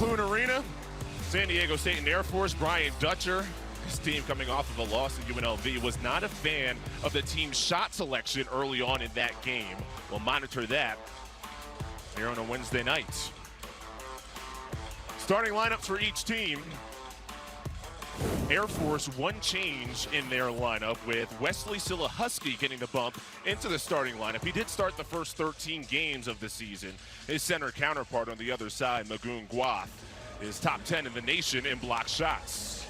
Clune Arena, San Diego State and Air Force. Brian Dutcher, his team coming off of a loss to UNLV, was not a fan of the team's shot selection early on in that game. We'll monitor that here on a Wednesday night. Starting lineups for each team. Air Force, one change in their lineup, with Wesley Silahusky getting the bump into the starting lineup. He did start the first 13 games of the season. His center counterpart on the other side, Magoon Guath, is top 10 in the nation in block shots.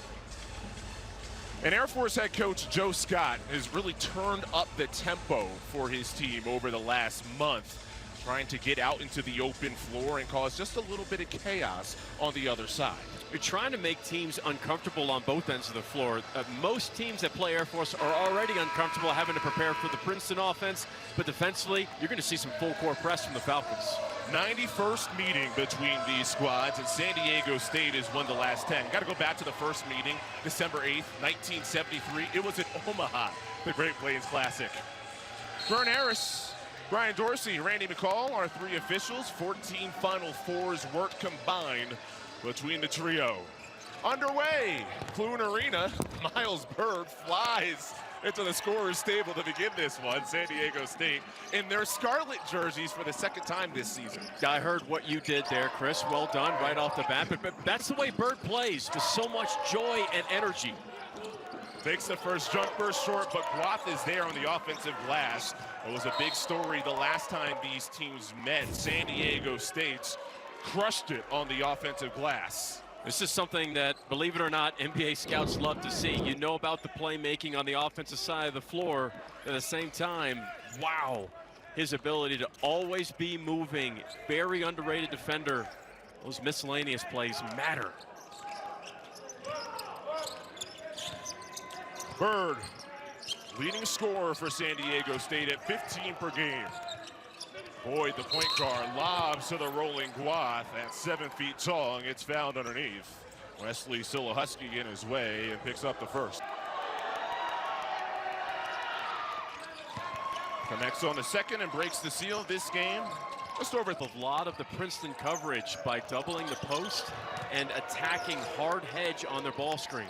And Air Force head coach Joe Scott has really turned up the tempo for his team over the last month, trying to get out into the open floor and cause just a little bit of chaos on the other side. You're trying to make teams uncomfortable on both ends of the floor. Most teams that play Air Force are already uncomfortable having to prepare for the Princeton offense, but defensively, you're going to see some full court press from the Falcons. 91st meeting between these squads, and San Diego State has won the last 10. Got to go back to the first meeting, December 8th, 1973. It was in Omaha, the Great Plains Classic. Vern Harris, Brian Dorsey, Randy McCall, our three officials. 14 Final Fours work combined between the trio. Underway, Clune Arena. Miles Bird flies into the scorer's table to begin this one. San Diego State in their scarlet jerseys for the second time this season. I heard what you did there, Chris. Well done right off the bat. But that's the way Bird plays, with so much joy and energy. Takes the first jumper short, but Guath is there on the offensive glass. It was a big story the last time these teams met. San Diego State's crushed it on the offensive glass. This is something that, believe it or not, NBA scouts love to see. You know about the playmaking on the offensive side of the floor. At the same time, wow, his ability to always be moving. Very underrated defender. Those miscellaneous plays matter. Bird, leading scorer for San Diego State at 15 per game. Boyd, the point guard, lobs to the rolling Guath at 7 feet tall and gets fouled underneath. Wesley Silahusky in his way and picks up the first. Connects on the second and breaks the seal of this game. Just over a lot of the Princeton coverage by doubling the post and attacking hard hedge on their ball screen.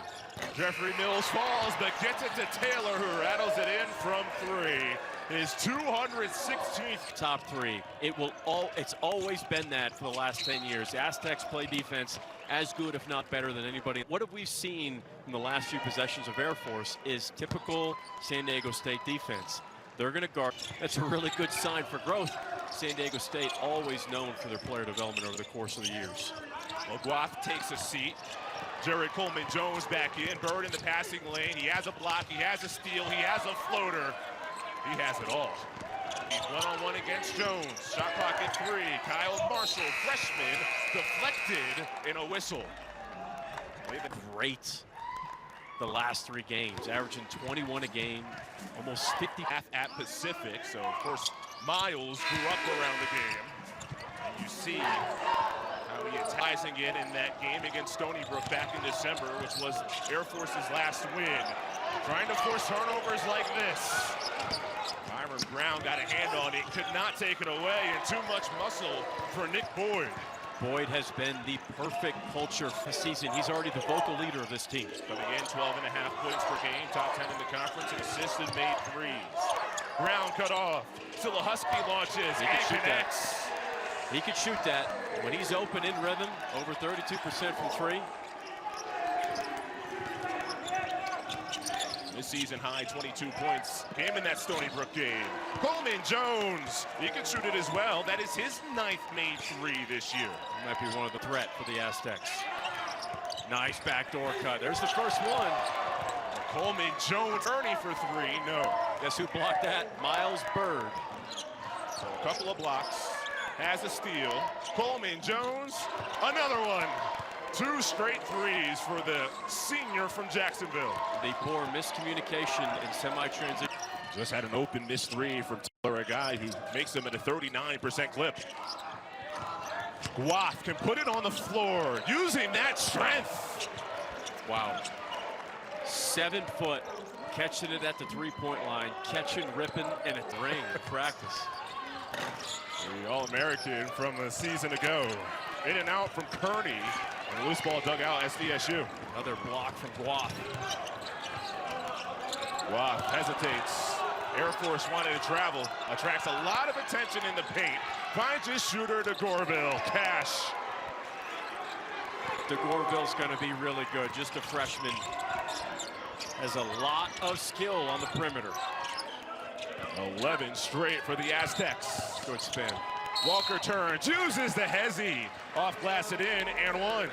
Jeffrey Mills falls, but gets it to Taylor, who rattles it in from three. His 216th. Top three. It's always been that for the last 10 years. The Aztecs play defense as good, if not better, than anybody. What have we seen in the last few possessions of Air Force is typical San Diego State defense. They're going to guard. That's a really good sign for growth. San Diego State always known for their player development over the course of the years. Well, Guath takes a seat. Jared Coleman-Jones back in. Bird in the passing lane. He has a block. He has a steal. He has a floater. He has it all. He's one-on-one against Jones. Shot clock at 3. Kyle Marshall, freshman, deflected in a whistle. They've been great the last 3 games, averaging 21 a game, almost 50. Half at Pacific, so of course Miles grew up around the game. And you see how he is rising in that game against Stony Brook back in December, which was Air Force's last win. Trying to force turnovers like this. Byron Brown got a hand on it, could not take it away, and too much muscle for Nick Boyd. Boyd has been the perfect culture this season. He's already the vocal leader of this team. Coming in 12.5 points per game, top 10 in the conference, and assists and made threes. Brown cut off. Silahusky launches and connects. He could shoot that. When he's open in rhythm, over 32% from 3. This season high 22 points came in that Stony Brook game. Coleman-Jones, he can shoot it as well. That is his 9th made 3 this year. He might be one of the threat for the Aztecs. Nice backdoor cut. There's the first one. Coleman-Jones, Ernie for 3, no. Guess who blocked that? Miles Bird. So a couple of blocks, has a steal. Coleman-Jones, another one. 2 straight threes for the senior from Jacksonville. The poor miscommunication in semi-transition. Just had an open missed 3 from Taylor, a guy who makes them at a 39% clip. Guath can put it on the floor, using that strength. Wow. 7 foot, catching it at the 3-point line, catching, ripping, and a ring in practice. The All-American from a season ago. In and out from Kearney. And loose ball dug out Sdsu. Another block from Guath. Guath hesitates. Air Force wanted to travel. Attracts a lot of attention in the paint. Finds his shooter, DeGorville. Cash. DeGorville's going to be really good. Just a freshman. Has a lot of skill on the perimeter. 11 straight for the Aztecs. Good spin. Walker turns, uses the hezzy. Off glass it in, and one.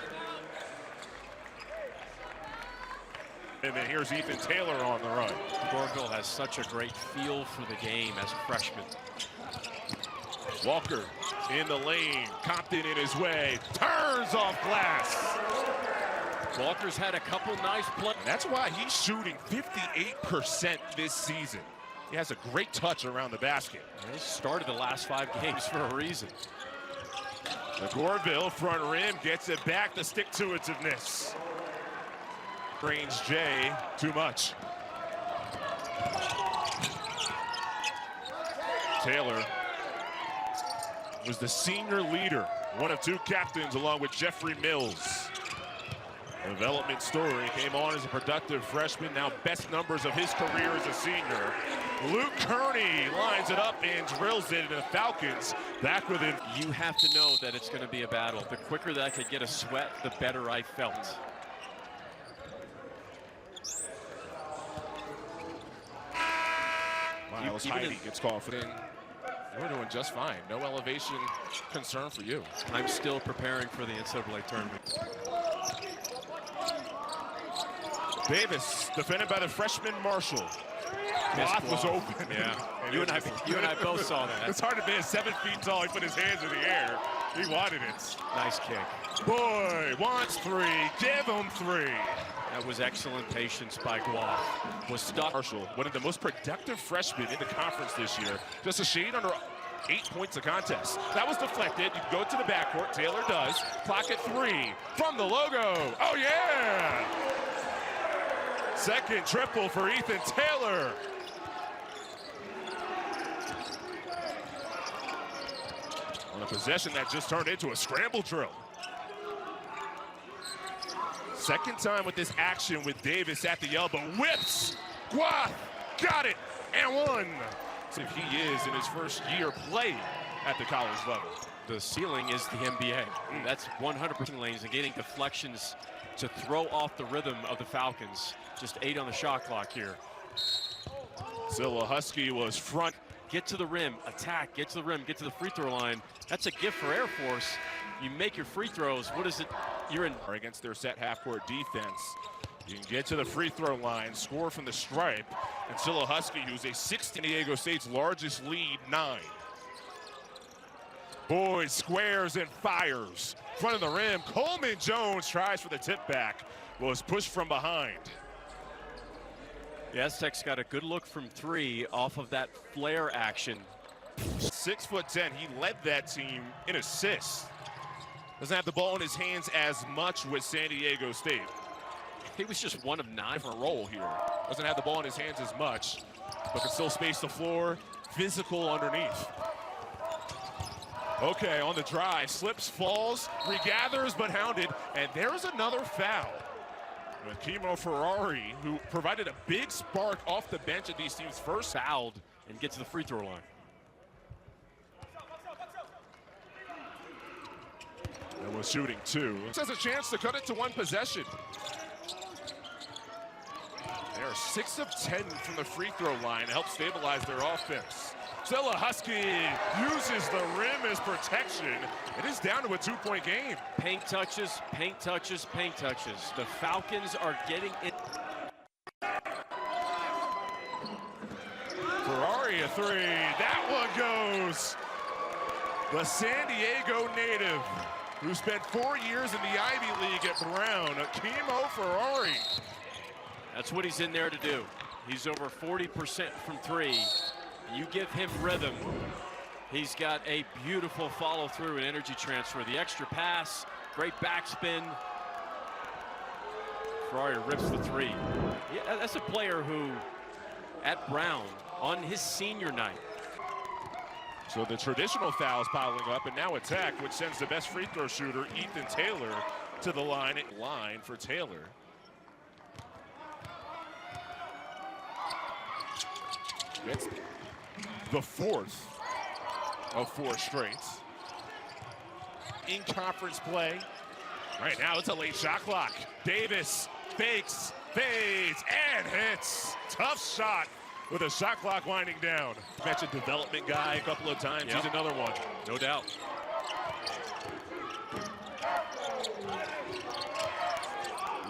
And then here's Ethan Taylor on the run. DeGorville has such a great feel for the game as a freshman. Walker in the lane, Compton in his way, turns off glass. Walker's had a couple nice plays. That's why he's shooting 58% this season. He has a great touch around the basket. He started the last 5 games for a reason. DeGorville, front rim, gets it back, the stick-to-itiveness. Range J, too much. Taylor was the senior leader, one of 2 captains along with Jeffrey Mills. Development story, came on as a productive freshman, now best numbers of his career as a senior. Luke Kearney lines it up and drills it, and the Falcons back within. You have to know that it's going to be a battle. The quicker that I could get a sweat, the better I felt. Miles Heidi gets called for it. We're doing just fine. No elevation concern for you. I'm still preparing for the NCAA tournament. Davis, defended by the freshman Marshall. Guath was open. Yeah, you and I both saw that. It's hard to be 7 feet tall. He put his hands in the air. He wanted it. Nice kick. Boy wants 3. Give him 3. That was excellent patience by Guath. Was stuck. Marshall, one of the most productive freshmen in the conference this year. Just a shade under 8 points of contest. That was deflected. You go to the backcourt. Taylor does. Clock at 3 from the logo. Oh, yeah! Second triple for Ethan Taylor. On a possession that just turned into a scramble drill. Second time with this action with Davis at the elbow. Whips! Guath! Got it! And one! So he is in his first year playing at the college level. The ceiling is the NBA. That's 100% lanes and getting deflections to throw off the rhythm of the Falcons. Just 8 on the shot clock here. Scylla Husky was front. Get to the rim, attack, get to the rim, get to the free throw line. That's a gift for Air Force. You make your free throws. What is it? You're in. Against their set half-court defense. You can get to the free throw line, score from the stripe, and Scylla Husky, who's a 16 Diego State's largest lead, 9. Boyd squares and fires. Front of the rim, Coleman Jones tries for the tip back. Was pushed from behind. The Aztecs got a good look from 3 off of that flare action. 6'10", he led that team in assists. Doesn't have the ball in his hands as much with San Diego State. He was just 1 of 9 For a role here. Doesn't have the ball in his hands as much, but can still space the floor. Physical underneath. Okay, on the drive, slips, falls, regathers, but hounded, and there's another foul. With Kimo Ferrari, who provided a big spark off the bench at these teams' first. Fouled and get to the free throw line. And was shooting 2. Has a chance to cut it to 1 possession. They are 6 of 10 from the free throw line to help stabilize their offense. Scylla Husky uses the rim as protection. It is down to a 2-point game. Paint touches, paint touches, paint touches. The Falcons are getting it. Ferrari a 3. That one goes. The San Diego native, who spent 4 years in the Ivy League at Brown, Kimo Ferrari. That's what he's in there to do. He's over 40% from 3. You give him rhythm. He's got a beautiful follow through and energy transfer. The extra pass, great backspin. Ferrari rips the 3. Yeah, that's a player who, at Brown, on his senior night, So the traditional fouls piling up, and now attack, which sends the best free throw shooter, Ethan Taylor, to the line. Line for Taylor. It's the fourth of 4 straight. In conference play. Right now it's a late shot clock. Davis fakes, fades, and hits. Tough shot with a shot clock winding down. Mentioned development guy a couple of times. Yep. He's another one. No doubt.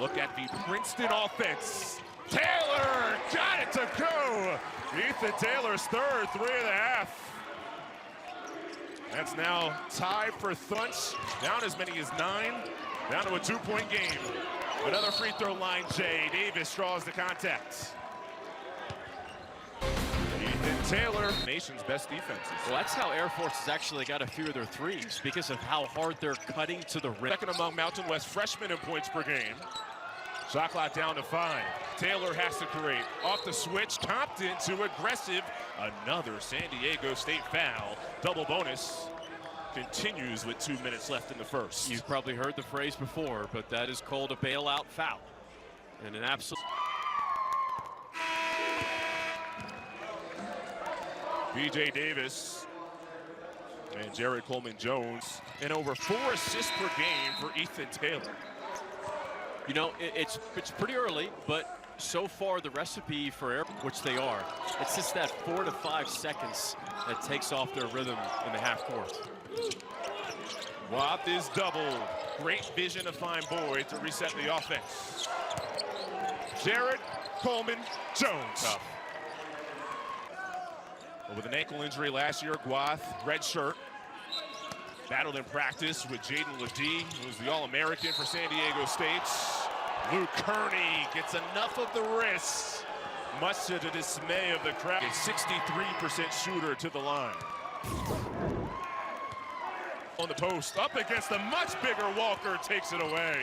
Look at the Princeton offense. Taylor got it to go. Ethan Taylor's third, 3.5. That's now tied for Thunch. Down as many as 9. Down to a 2-point game. Another free throw line, Jay. Davis draws the contact. Ethan Taylor, nation's best defenses. Well, that's how Air Force has actually got a few of their threes, because of how hard they're cutting to the rim. Second among Mountain West freshmen in points per game. Shot clock down to 5. Taylor has to create. Off the switch, Compton to aggressive. Another San Diego State foul. Double bonus. Continues with 2 minutes left in the first. You've probably heard the phrase before, but that is called a bailout foul. And an absolute... B.J. Davis and Jared Coleman-Jones, and over 4 assists per game for Ethan Taylor. You know, it's pretty early, but so far the recipe for Air, which they are, it's just that 4 to 5 seconds that takes off their rhythm in the half court. Watt is doubled. Great vision to find Boyd to reset the offense. Jared Coleman-Jones. Tough. With an ankle injury last year, Guath, red shirt. Battled in practice with Jaden Ledee, who was the All-American for San Diego State. Luke Kearney gets enough of the wrist, much to the dismay of the crowd. A 63% shooter to the line. On the post, up against the much bigger Walker, takes it away.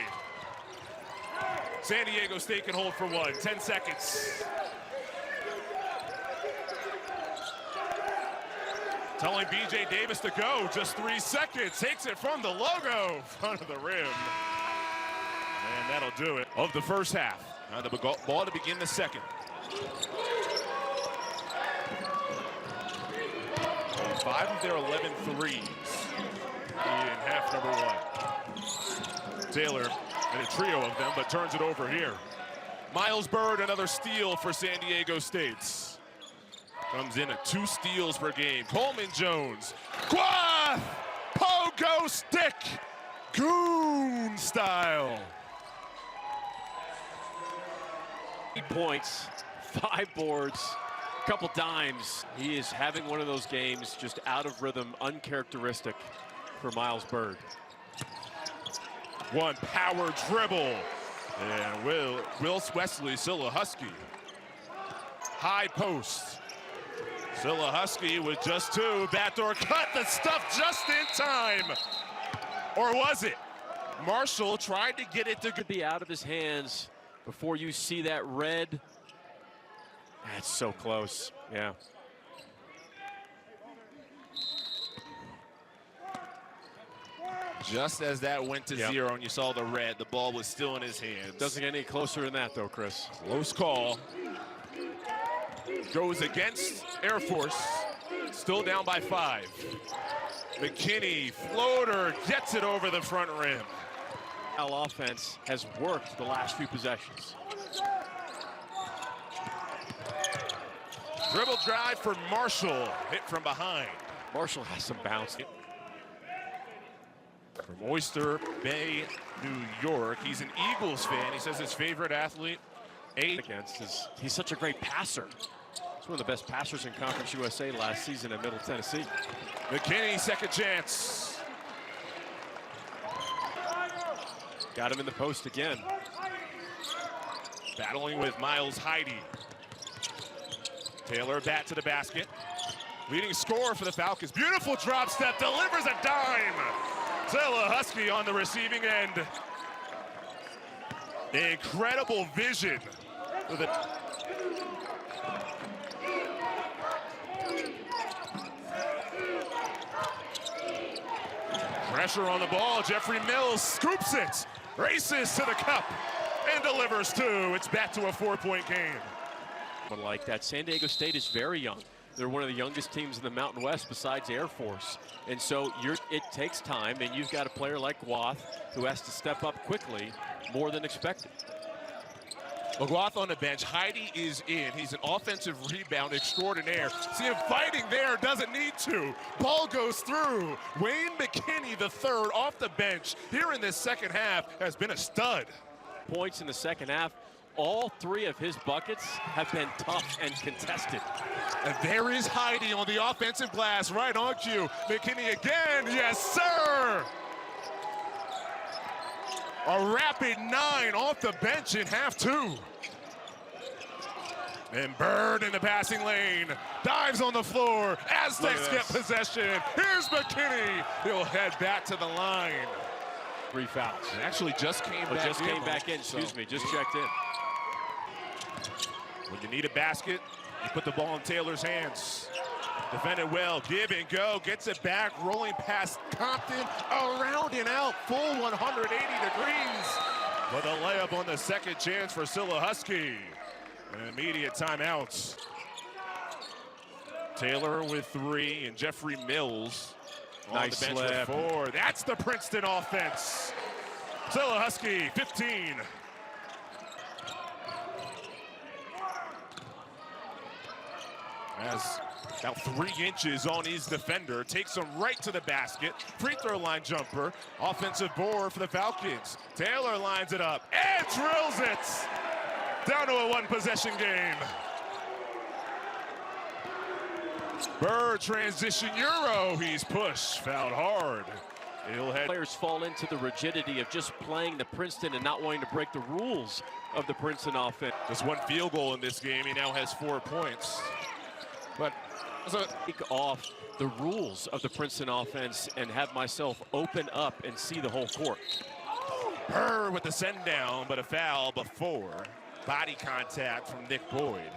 San Diego State can hold for 1, 10 seconds. Telling B.J. Davis to go, just 3 seconds. Takes it from the logo, front of the rim. And that'll do it of the first half. Now the ball to begin the second. 5 of their 11 threes in half number 1. Taylor and a trio of them, but turns it over here. Miles Bird, another steal for San Diego State. Comes in at 2 steals per game. Coleman-Jones. Guath! Pogo stick! Goon style. 8 points, 5 boards, a couple dimes. He is having one of those games just out of rhythm, uncharacteristic for Miles Bird. One power dribble. And Will Wesley Silla-Husky. High post. Silla-Husky with just 2. Backdoor cut, the stuff just in time. Or was it? Marshall tried to get it to be out of his hands before you see that red. That's so close, yeah. Just as that went to 0 and you saw the red, the ball was still in his hands. Doesn't get any closer than that though, Chris. Close call. Goes against Air Force, still down by 5. McKinney, floater, gets it over the front rim. Our offense has worked the last few possessions. Dribble drive for Marshall, hit from behind. Marshall has some bounce. From Oyster Bay, New York. He's an Eagles fan. He says his favorite athlete, he's such a great passer. He's one of the best passers in Conference USA last season at Middle Tennessee. McKinney, second chance. Got him in the post again. Battling with Miles Heide. Taylor back to the basket. Leading scorer for the Falcons. Beautiful drop step, delivers a dime. Silla-Husky on the receiving end. Incredible vision with it. Pressure on the ball. Jeffrey Mills scoops it, races to the cup, and delivers two. It's back to a 4-point game. Like that, San Diego State is very young. They're one of the youngest teams in the Mountain West besides Air Force. And so it takes time, and you've got a player like Guath who has to step up quickly, more than expected. McGuath on the bench. Heidi is in. He's an offensive rebound extraordinaire. See him fighting there, doesn't need to. Ball goes through. Wayne McKinney, the third, off the bench here in this second half, has been a stud. Points in the second half. All three of his buckets have been tough and contested. And there is Heidi on the offensive glass, right on cue. McKinney again, yes sir! A rapid 9 off the bench in half two. And Bird in the passing lane, dives on the floor. Aztecs get possession. Here's McKinney. He'll head back to the line. 3 fouls. It actually just came back in. Just came back in, excuse me, just checked in. When you need a basket, you put the ball in Taylor's hands. Defended well, give and go, gets it back, rolling past Compton, around and out, full 180 degrees. With a layup on the second chance for Scylla Husky. An immediate timeout. Taylor with 3 and Jeffrey Mills on the bench with 4. That's the Princeton offense. Scylla Husky, 15. As about 3 inches on his defender, takes him right to the basket. Free throw line jumper, offensive board for the Falcons. Taylor lines it up and drills it. Down to a 1-possession game. Bird transition Euro, he's pushed, fouled hard. Players fall into the rigidity of just playing the Princeton and not wanting to break the rules of the Princeton offense. Just 1 field goal in this game, he now has 4 points. But take off the rules of the Princeton offense and have myself open up and see the whole court. Bird with the send down, but a foul before. Body contact from Nick Boyd.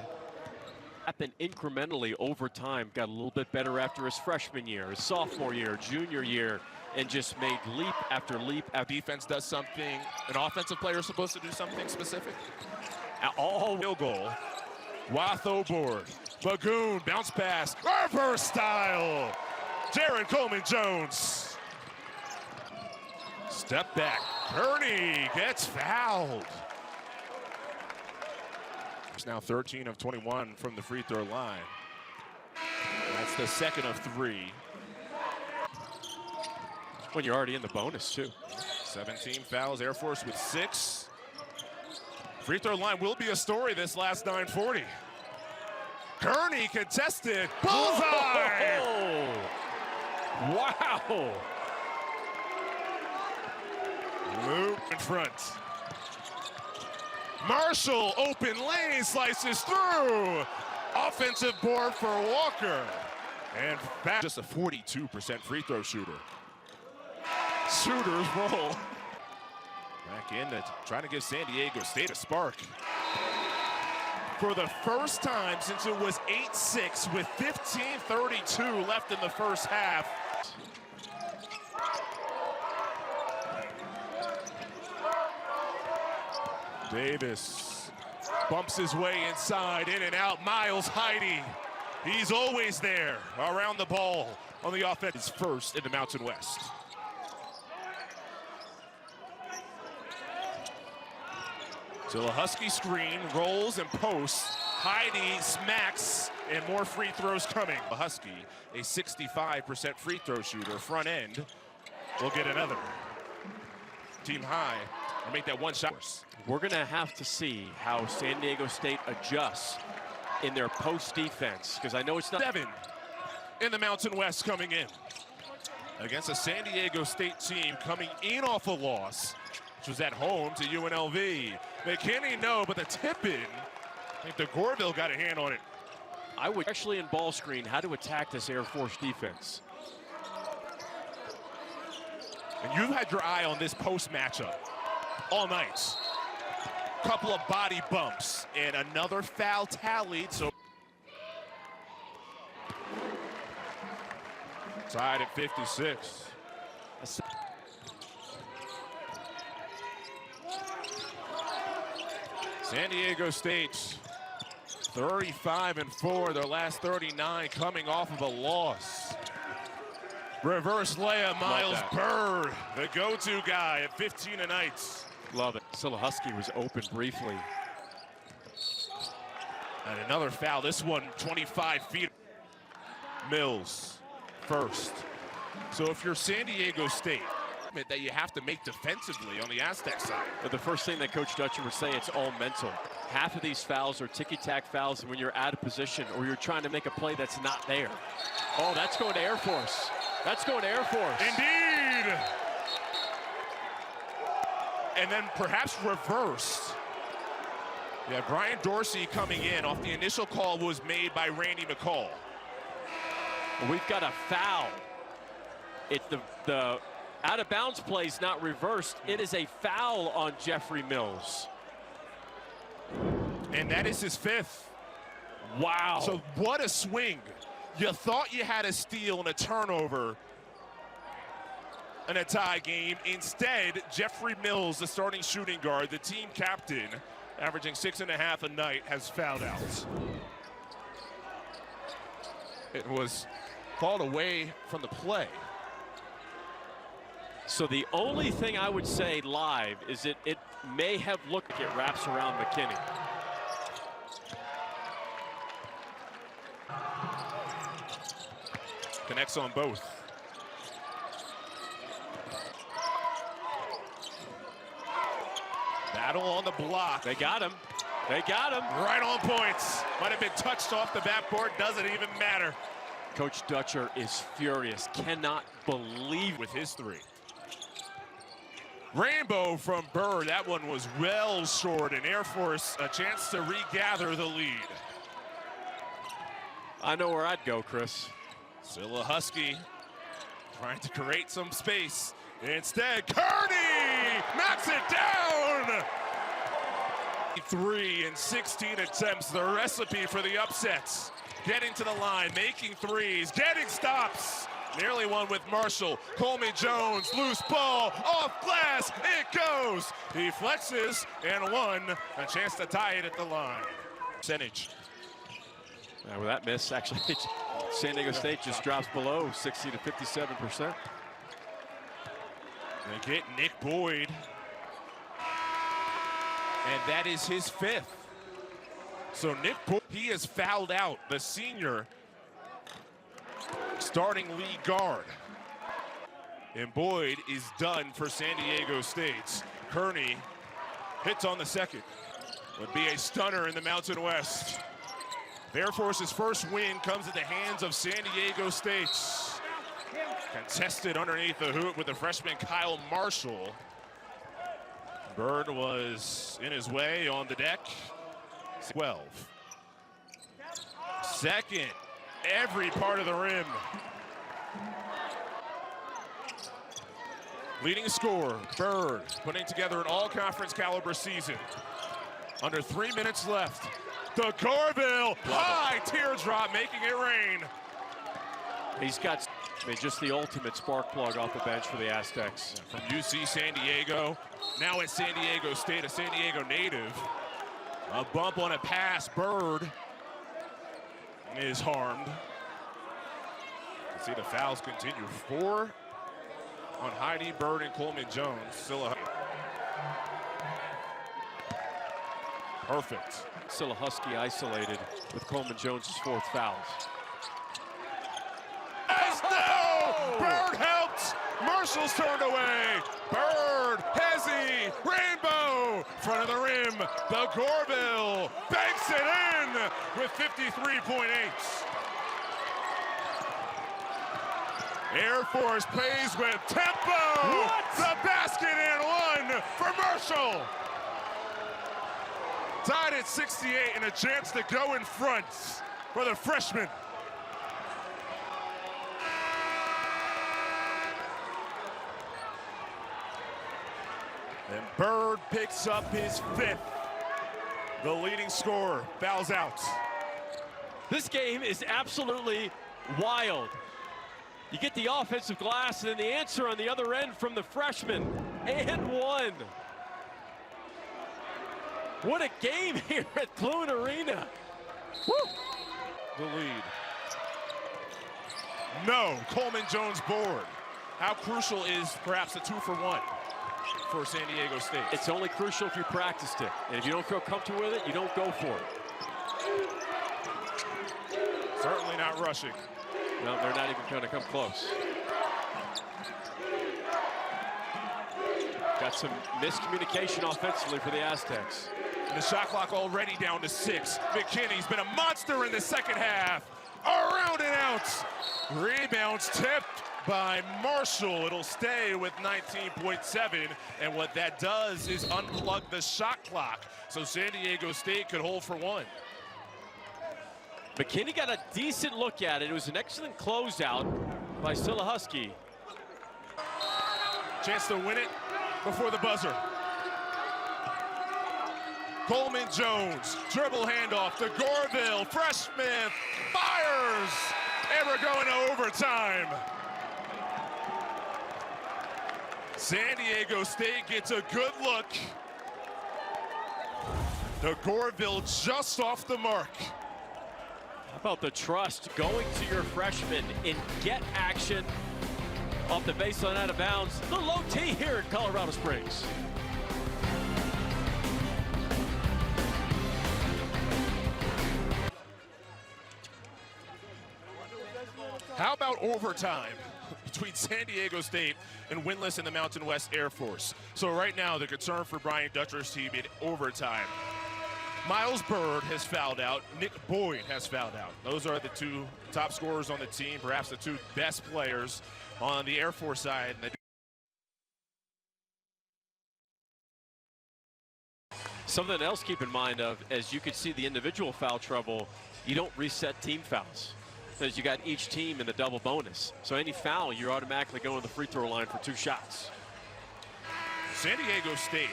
Happened incrementally over time, got a little bit better after his freshman year, his sophomore year, junior year, and just made leap after leap. Defense does something, an offensive player is supposed to do something specific. All field goal. Watho board. Bagoon, bounce pass, reverse style. Jared Coleman-Jones. Step back, Kearney gets fouled. He's now 13 of 21 from the free throw line. That's the second of 3. When you're already in the bonus too. 17 fouls, Air Force with 6. Free throw line will be a story this last 9:40. Kearney contested, bullseye! Oh, wow! Loop in front. Marshall, open lane, slices through. Offensive board for Walker. And back, just a 42% free throw shooter. Shooters roll. Back in to trying to give San Diego State a spark. For the first time since it was 8-6 with 15:32 left in the first half. Davis bumps his way inside, in and out. Miles Heidi, he's always there around the ball on the offense. His first in the Mountain West. So a Husky screen, rolls and posts. Heidi smacks, and more free throws coming. A Husky, a 65% free throw shooter, front end, will get another. Team high, and make that 1 shot. We're gonna have to see how San Diego State adjusts in their post defense, because I know it's not. 7 in the Mountain West coming in. Against a San Diego State team coming in off a loss, which was at home to UNLV. McKinney, no, but the tip-in, I think the Gorville got a hand on it. I would, especially in ball screen, how to attack this Air Force defense. And you've had your eye on this post matchup all night. Couple of body bumps and another foul tallied. So tied at 56. San Diego State 35-4, their last 39 coming off of a loss. Reverse layup, Miles Bird, the go-to guy at 15 a night. Love it. Husky was open briefly. And another foul, this one 25 feet. Mills first. So if you're San Diego State, that you have to make defensively on the Aztec side. But the first thing that Coach Dutcher would say, it's all mental. Half of these fouls are ticky-tack fouls, and when you're out of position or you're trying to make a play that's not there. Oh, that's going to Air Force. That's going to Air Force. Indeed. And then perhaps reversed. Yeah, Brian Dorsey coming in off the initial call was made by Randy McCall. We've got a foul. It's the out-of-bounds play is not reversed. It is a foul on Jeffrey Mills. And that is his 5th. Wow. So what a swing. You thought you had a steal and a turnover in a tie game. Instead, Jeffrey Mills, the starting shooting guard, the team captain, averaging 6.5 a night, has fouled out. It was called away from the play. So the only thing I would say live is it may have looked like it wraps around McKinney. Connects on both. Battle on the block. They got him. They got him. Right on points. Might have been touched off the backboard. Doesn't even matter. Coach Dutcher is furious. Cannot believe with his 3. Rainbow from Bird. That one was well short, and Air Force a chance to regather the lead. I know where I'd go, Chris. Scylla Husky trying to create some space. Instead, Kearney knocks it down! 3 in 16 attempts, the recipe for the upsets. Getting to the line, making threes, getting stops. Nearly one with Marshall. Coleman Jones, loose ball, off glass, it goes. He flexes and one, a chance to tie it at the line. Percentage. With that miss, actually, San Diego State just drops below 60 to 57%. They get Nick Boyd. And that is his 5th. So Nick Boyd, he is fouled out, the senior starting lead guard. And Boyd is done for San Diego State. Kearney hits on the second. Would be a stunner in the Mountain West. Air Force's first win comes at the hands of San Diego State. Contested underneath the hoop with the freshman Kyle Marshall. Bird was in his way on the deck. 12. Second, every part of the rim. Leading scorer, Bird, putting together an all-conference caliber season. Under 3 minutes left. The Garville, high teardrop, making it rain. He's got just the ultimate spark plug off the bench for the Aztecs. From UC San Diego, now at San Diego State, a San Diego native. A bump on a pass, Bird is harmed. You can see the fouls continue. 4 on Heidi, Bird, and Coleman Jones. Scylla. Perfect. Scylla Husky isolated with Coleman Jones' 4th fouls. No! Bird helped. Marshall's turned away. Bird, Hezzy, Rainbow, front of the rim. The Gorville banks it in with 53.8. Air Force plays with tempo. What? The basket and one for Marshall. Tied at 68 and a chance to go in front for the freshman. And Bird picks up his 5th. The leading scorer fouls out. This game is absolutely wild. You get the offensive glass, and then the answer on the other end from the freshman. And one. What a game here at Fluent Arena. Woo! The lead. No, Coleman Jones board. How crucial is perhaps a 2-for-1 for San Diego State? It's only crucial if you practiced it. And if you don't feel comfortable with it, you don't go for it. Certainly not rushing. No, they're not even going to come close. Got some miscommunication offensively for the Aztecs. The shot clock already down to 6. McKinney's been a monster in the second half. Around and out. Rebounds tipped by Marshall. It'll stay with 19.7. And what that does is unplug the shot clock. So San Diego State could hold for 1. McKinney got a decent look at it. It was an excellent closeout by Sdsu Husky. Chance to win it before the buzzer. Coleman Jones, dribble handoff to Gorville. Freshman fires, and we're going to overtime. San Diego State gets a good look. To Gorville just off the mark. How about the trust going to your freshman in get action off the baseline out of bounds. The low T here in Colorado Springs. How about overtime between San Diego State and winless in the Mountain West Air Force? So right now, the concern for Brian Dutcher's team in overtime. Miles Bird has fouled out. Nick Boyd has fouled out. Those are the 2 top scorers on the team, perhaps the 2 best players on the Air Force side. Something else to keep in mind of, as you can see the individual foul trouble, you don't reset team fouls. Because you got each team in the double bonus. So any foul, you're automatically going to the free throw line for 2 shots. San Diego State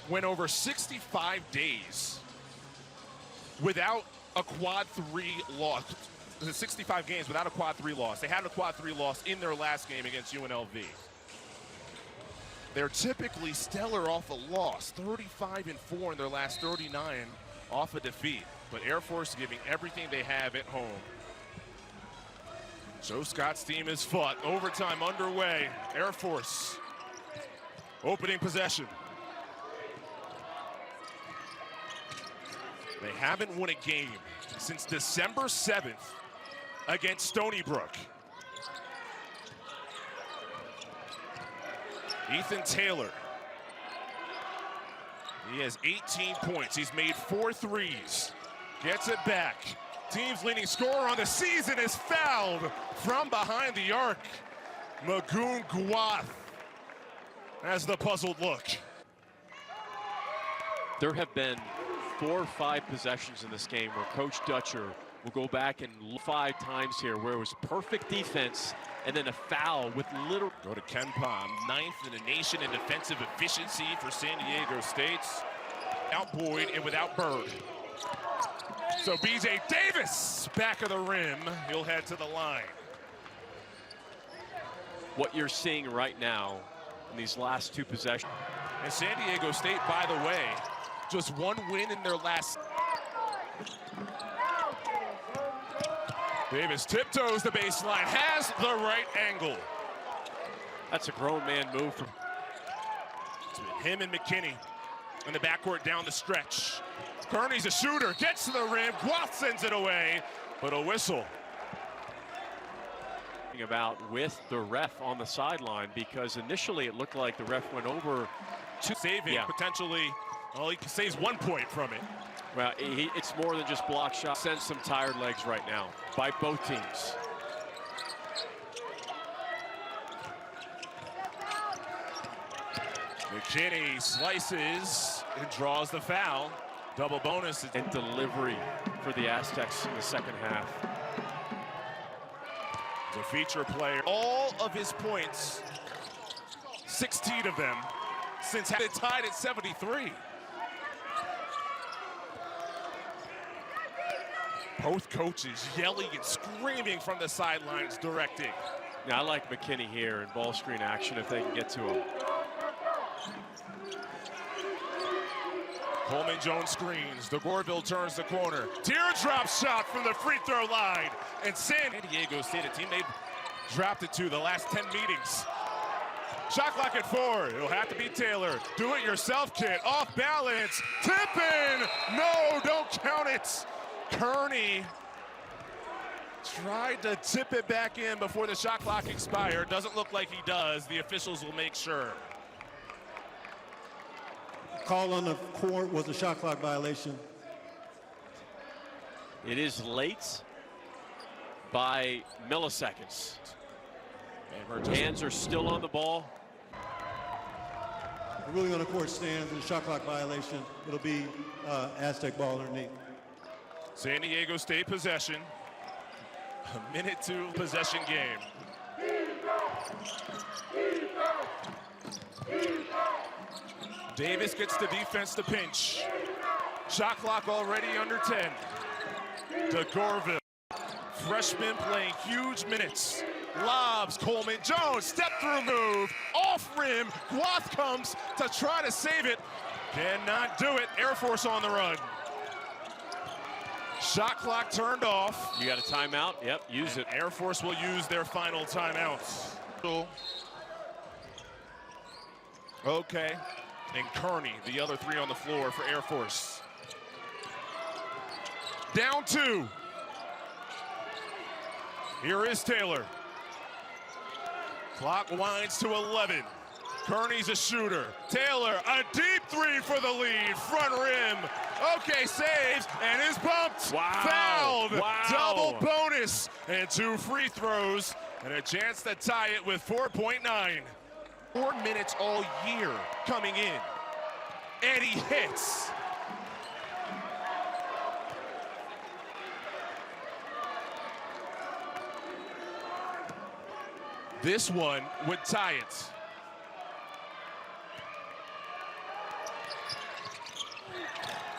went over 65 days without a quad 3 loss. 65 games without a quad 3 loss. They had a quad 3 loss in their last game against UNLV. They're typically stellar off a loss, 35-4 in their last 39 off a defeat. But Air Force giving everything they have at home. Joe Scott's team is fought. Overtime underway. Air Force opening possession. They haven't won a game since December 7th against Stony Brook. Ethan Taylor. He has 18 points. He's made 4 threes. Gets it back. Team's leading scorer on the season is fouled from behind the arc. Magoon Gwath has the puzzled look. There have been 4 or 5 possessions in this game where Coach Dutcher will go back and 5 times here where it was perfect defense and then a foul with little. Go to Ken Palm, 9th in the nation in defensive efficiency for San Diego State. Without Boyd and without Bird. So BJ Davis, back of the rim, he'll head to the line. What you're seeing right now in these last 2 possessions. And San Diego State, by the way, just 1 win in their last. Davis tiptoes the baseline, has the right angle. That's a grown man move from. It's been him and McKinney in the backcourt down the stretch. Kearney's a shooter, gets to the rim, Gwath sends it away, but a whistle. About with the ref on the sideline, because initially it looked like the ref went over to saving potentially. Well, he saves 1 point from it. Well, it's more than just block shot. Sends some tired legs right now by both teams. McKinney slices and draws the foul. Double bonus. And delivery for the Aztecs in the second half. The feature player. All of his points, 16 of them, since had it tied at 73. Both coaches yelling and screaming from the sidelines, directing. Now I like McKinney here in ball screen action if they can get to him. Coleman Jones screens. DeGorville turns the corner. Teardrop shot from the free throw line. And San Diego State, a team they've dropped it to the last 10 meetings. Shot clock at 4. It'll have to be Taylor. Do it yourself kid. Off balance. Tip in. No, don't count it. Kearney tried to tip it back in before the shot clock expired. Doesn't look like he does. The officials will make sure. Call on the court was a shot clock violation. It is late by milliseconds. Hands are still on the ball. The ruling on the court stands and a shot clock violation. It'll be Aztec ball underneath. San Diego State possession. A minute to possession game. Davis gets the defense to pinch. Shot clock already under 10. DeGorville, freshman playing huge minutes. Lobs, Coleman Jones, step through move, off rim. Guath comes to try to save it. Cannot do it. Air Force on the run. Shot clock turned off. You got a timeout? Yep, use it. Air Force will use their final timeout. Okay. And Kearney, the other 3 on the floor for Air Force. Down 2. Here is Taylor. Clock winds to 11. Kearney's a shooter. Taylor, a deep 3 for the lead. Front rim. Okay, saves and is bumped. Wow. Fouled. Wow. Double bonus and 2 free throws and a chance to tie it with 4.9. 4 minutes all year coming in. And he hits. This one would tie it.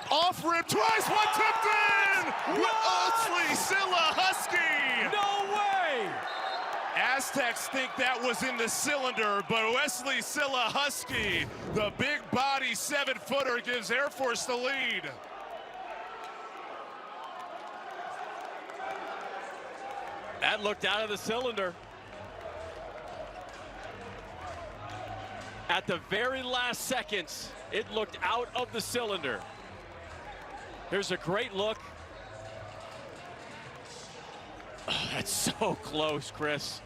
Off rim twice, one tipped in! Wesley Silla Husky! No way! Aztecs think that was in the cylinder, but Wesley Silla Husky, the big body 7-footer, gives Air Force the lead. That looked out of the cylinder. At the very last seconds, it looked out of the cylinder. There's a great look. Oh, that's so close, Chris.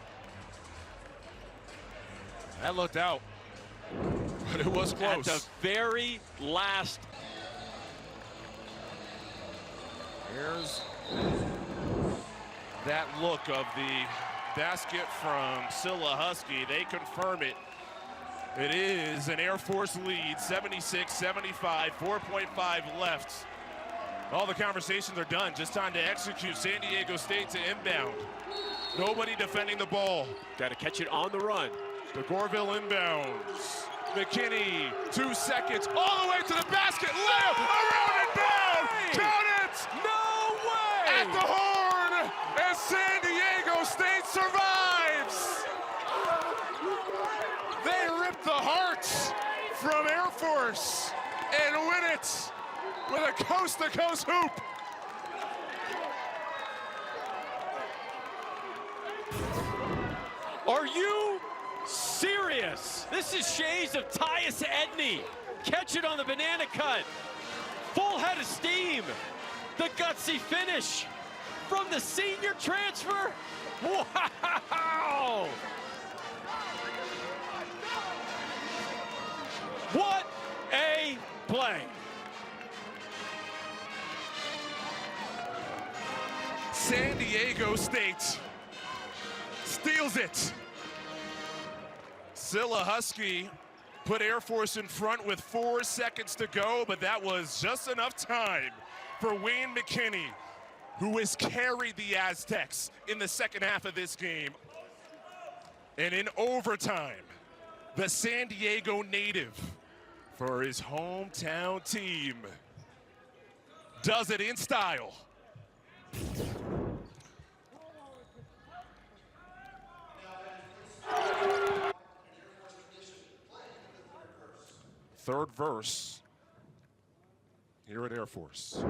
That looked out, but it was close. At the very last. Here's that look of the basket from Silla Husky. They confirm it. It is an Air Force lead, 76-75, 4.5 left. All the conversations are done. Just time to execute. San Diego State to inbound. Nobody defending the ball. Got to catch it on the run. DeGorville inbounds. McKinney, 2 seconds, all the way to the basket. Layup, around and down. Count it! No way! At the horn, and San Diego State survives. They rip the hearts from Air Force and win it with a coast-to-coast hoop. Are you serious? This is shades of Tyus Edney. Catch it on the banana cut. Full head of steam. The gutsy finish from the senior transfer. Wow! What a play. San Diego State steals it. Silla Husky put Air Force in front with 4 seconds to go, but that was just enough time for Wayne McKinney, who has carried the Aztecs in the second half of this game. And in overtime, the San Diego native for his hometown team does it in style. Third verse. here at Air Force.